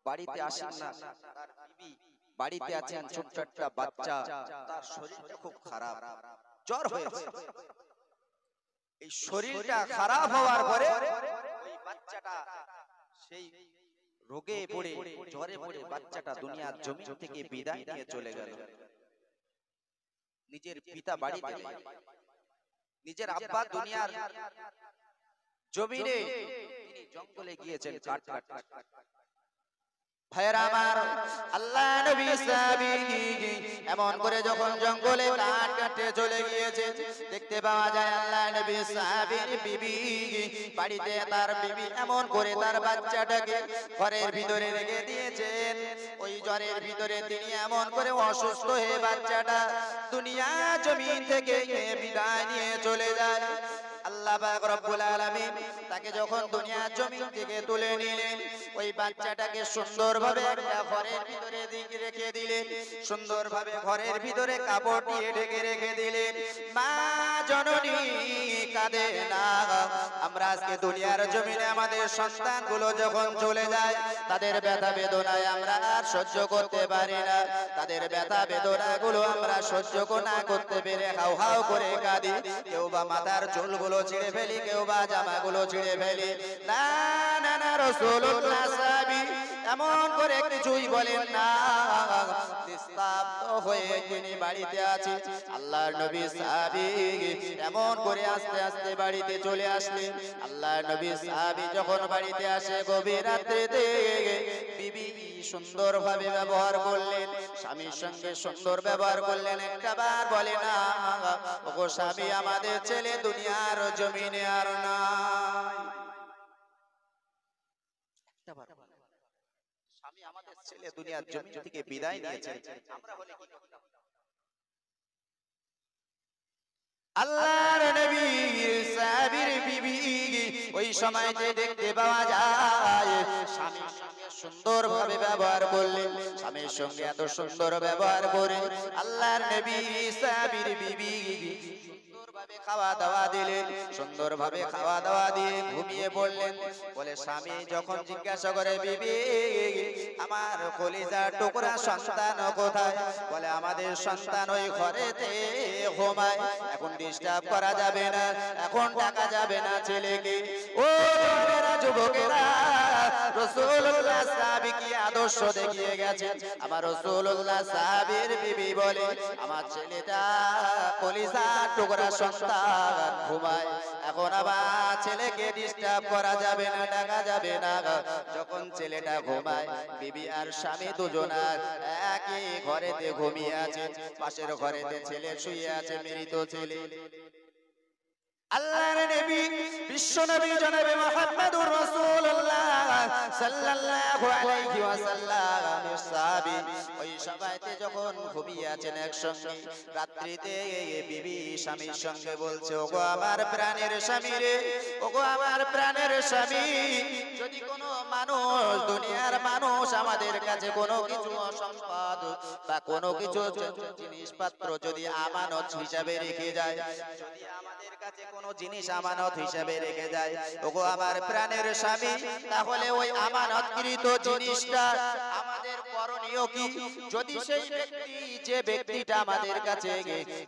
বাড়িতে আসেন না, তার বিবি বাড়িতে আছেন, ছোট্ট একটা বাচ্চা, তার শরীরটা খুব খারাপ, জ্বর হয়েছে। এই শরীরটা খারাপ হওয়ার পরে ওই বাচ্চাটা সেই রোগে পড়ে, জ্বরে পড়ে বাচ্চাটা দুনিয়ার জমিন থেকে বিদায় নিয়ে চলে গেল। নিজের পিতা বাড়িতে নেই, নিজের আব্বা দুনিয়ার জমিনে, তিনি জঙ্গলে গিয়েছেন কাঠ কাটতে। ভাইরা আমার, আল্লাহ নবী সাহাবী এমন করে যখন জঙ্গলে কাঠ কাটতে চলে গিয়েছে, দেখতে পাওয়া যায় আল্লাহ নবী সাহাবীর বিবি বাড়িতে, তার বিবি এমন করে তার বাচ্চাটাকে ঘরের ভিতরে রেখে দিয়েছেন। ওই জ্বরের ভিতরে তিনি এমন করে অসুস্থ হয়ে বাচ্চাটা দুনিয়া জমিন থেকে বিদায় নিয়ে চলে যায়। আল্লাহ পাক রব্বুল আলামিন তাকে যখন দুনিয়া জমিন থেকে তুলে নিলেন, ওই বাচ্চাটাকে সুন্দরভাবে একটা ঘরের ভিতরে রেখে দিলেন, সুন্দরভাবে ঘরের ভিতরে কাপড় দিয়ে ঢেকে রেখে দিলেন। মা জননী কাঁদে না। আমরা আজকে দুনিয়ার জমিনে আমাদের সন্তানগুলো যখন চলে যায়, তাদের ব্যথা বেদনায় আমরা আর সহ্য করতে পারি না। তাদের ব্যথা বেদনাগুলো আমরা সহ্য না করতে পেরে হাউ হাউ করে কাঁদি। কেউ বা মাথার চুলগুলো ছিঁড়ে ফেলি, কেউ বা জামাগুলো ছিঁড়ে ফেলি। না না না, রাসূলুল্লাহ সাহাবী এমন করে কিছুই বলেন না, নিস্তব্ধ হয়ে তিনি বাড়িতে আছেন। আল্লাহর নবী সাহাবী এমন করে আস্তে আস্তে বাড়িতে চলে আসলেন। আল্লাহর নবী সাহাবী যখন বাড়িতে আসে গভীর রাত্রিতে, বিবি সুন্দরভাবে ব্যবহার করলেন, স্বামীর সঙ্গে সুন্দর ব্যবহার করলেন। একটা বার বলে না, ওগো স্বামী, আমাদের ছেলে দুনিয়ার জমিনে আর নাই। স্বামী, আমাদের ছেলে দুনিয়ার জমিন থেকে বিদায় নিয়েছে, আমরা হলে কি করতাম? আল্লাহর নবী সাহাবীর বিবি ওই সময়তে দেখতে পাওয়া যায় স্বামীর সঙ্গে সুন্দরভাবে ব্যবহার করলেন। স্বামীর সঙ্গে এত সুন্দর ব্যবহার করে আল্লাহর নবী সাহাবীর বিবি সুন্দরভাবে খাওয়া দাওয়া দিলেন, সুন্দরভাবে খাওয়া দাওয়া দিয়ে ঘুমিয়ে পড়লেন। বলে স্বামী যখন জিজ্ঞাসা করে, বিবি আমার কলিজার টুকরা সন্তান কোথায়? বলে আমাদের সন্তান ওই ঘরেতে ঘুমায়, এখন ডিস্টার্ব করা যাবে না, এখন ডাকা যাবে না ছেলেকে। ও যুবকেরা, রাসূলুল্লাহ সাহাবী কি আদর্শ দেখিয়ে গেছেন। আমার রাসূলুল্লাহ সাহাবীর বিবি বলে, আমার ছেলেটা কলিজার টুকরা সন্তান ঘুমায়, এখন আবার ছেলেকে ডিস্টার্ব করা যাবে না, ডাকা যাবে না। যখন ছেলেটা ঘুমায়, বিবি আর স্বামী দুজনার একই ঘরেতে ঘুমিয়ে আছে, পাশের ঘরেতে ছেলে শুয়ে আছে, মৃত ছেলে। আল্লাহর নবী বিশ্ব নবী জনাবে মুহাম্মদুর রাসূলুল্লাহ সাল্লাল্লাহু আলাইহি ওয়াসাল্লাম সাহাবী ওই সবাইতে যখন ঘুমিয়ে আছেন একসঙ্গে, রাত্রিতে বিবি স্বামীর সঙ্গে বলছে, ওগো আমার প্রাণের স্বামী রে, ওগো আমার প্রাণের স্বামী, যদি কোনো মানুষ, দুনিয়ার মানুষ আমাদের কাছে কোনো কিছু সম্পদ বা কোনো কিছু জিনিসপত্র যদি আমানত হিসাবে রেখে যায়, যদি আমাদের কাছে কোনো জিনিস আমানত হিসাবে রেখে যায়, ওগো আমার প্রাণের স্বামী, তাহলে ওই আমানতকৃত জিনিসটা আমাদের করণীয় কি? যদি সেই ব্যক্তি, যে ব্যক্তিটা আমাদের কাছে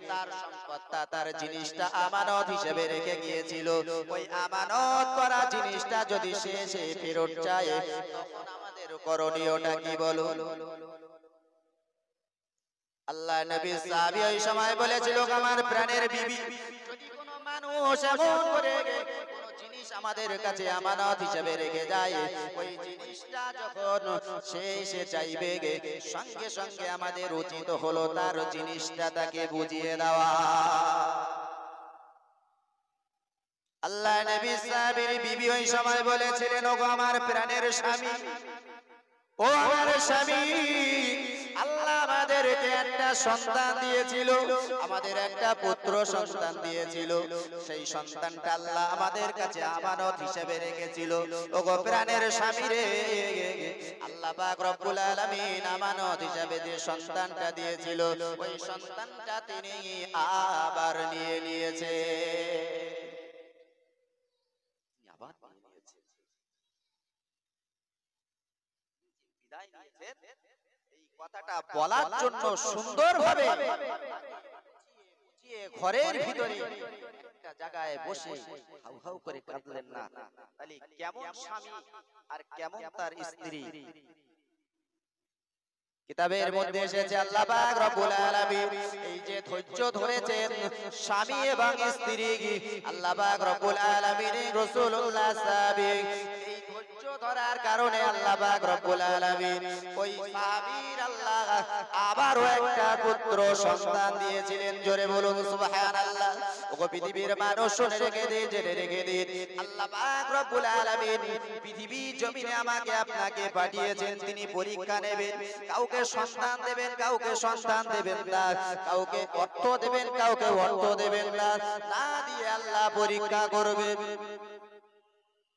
তার সম্পদটা, তার জিনিসটা আমানত হিসাবে রেখে গিয়েছিল, ওই আমানত করা জিনিসটা যদি সে ফেরত চায়, তখন আমাদের করণীয়টা কি বলো? আল্লাহ নবী সাহাবী ওই সময় বলেছিল, আমার প্রাণের বিবি, যদি কোনো মানুষ এমন করে কোনো জিনিস আমাদের কাছে আমানত হিসেবে রেখে যায়, ওই জিনিসটা যখন সে চাইবে, সঙ্গে সঙ্গে আমাদের উচিত হলো তার জিনিসটা তাকে বুঝিয়ে দেওয়া। আল্লাহ নবী সাহাবীর বিবি ওই সময় বলেছিলেন, ওগো আমার প্রাণের স্বামী, ও আমার স্বামী, আল্লাহ আমাদেরকে একটা সন্তান দিয়েছিল, আমাদের একটা পুত্র সন্তান দিয়েছিল, সেই সন্তানটা আল্লাহ আমাদের কাছে আমানত হিসেবে রেখেছিল। ওগো প্রাণের স্বামী রে, আল্লাহ পাক রব্বুল আলামিন আমানত হিসেবে যে সন্তানটা দিয়েছিল, ওই সন্তানটা তিনি আবার নিয়ে নিয়েছে। বিদায় নিয়েছেন, এই কথাটা বলার জন্য সুন্দরভাবে ঘরের ভিতরে একটা জায়গায় বসে হাউ হাউ করে কাঁদলেন না? তাহলে কেমন স্বামী আর কেমন তার স্ত্রী? কিতাবের মধ্যে এসেছে আল্লাহ পাক রব্বুল আলামিন এই যে ধৈর্য ধরেছেন স্বামী এবং স্ত্রী, আল্লাহ পাক রব্বুল আলামিন রাসূলুল্লাহ সাহাবী এই ধৈর্য ধরার কারণে আল্লাহ পাক রব্বুল আলামিন ওই সাহাবীর আল্লাহ আবারও একটা পুত্র সন্তান দিয়েছিলেন। জোরে বলুন সুবহানাল্লাহ। ওগো পৃথিবীর মানুষ শুনে রেখে দিন, জেনে রেখে দিন, আল্লাহ পাক রব্বুল আলামিন পৃথিবীর জমিনে আমাকে আপনাকে পাঠিয়েছেন তিনি পরীক্ষা নেবেন। কাউকে সন্তান দেবেন, কাউকে সন্তান দেবেন না, কাউকে অর্থ দেবেন, কাউকে অর্থ দেবেন না, না দিয়ে আল্লাহ পরীক্ষা করবে।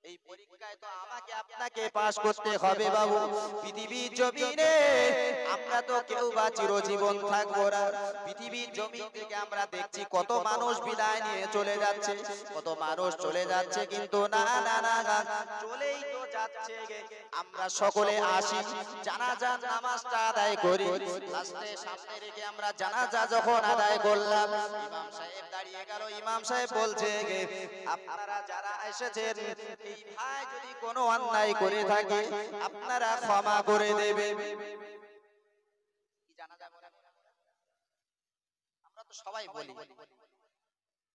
এই পরীক্ষায় তো আমাকে আপনাকে পাস করতে হবে বাবু। পৃথিবীর জমিনে আমরা তো কেউ বা চিরজীবন থাকবো না। পৃথিবীর জমিন থেকে আমরা দেখছি কত মানুষ বিদায় নিয়ে চলে যাচ্ছে, কত মানুষ চলে যাচ্ছে, কিন্তু না না না না, চলেই তো যাচ্ছে। আমরা সকলে আসি, জানাজার নামাজটা আদায় করি, লাস্টে সামনে রেখে আমরা জানাজা যখন আদায় করলাম, ইমাম সাহেব দাঁড়িয়ে গেল, ইমাম সাহেব বলছে আপনারা যারা এসেছেন এই ভাই যদি কোনো অন্যায় করে থাকে আপনারা ক্ষমা করে দেবেন। কি জানা যাবে? আমরা তো সবাই বলি,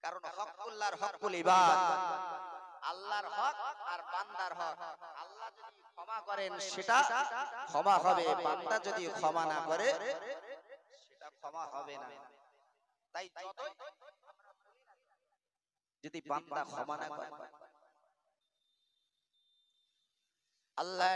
কারণ হকুল্লাহর হকুল ইবাদ, আল্লাহর হক আর বান্দার হক। আল্লাহ যদি ক্ষমা করেন সেটা ক্ষমা হবে, বান্দা যদি ক্ষমা না করে সেটা ক্ষমা হবে না। তাই যতই যদি বান্দা ক্ষমা না করে আল্লাহ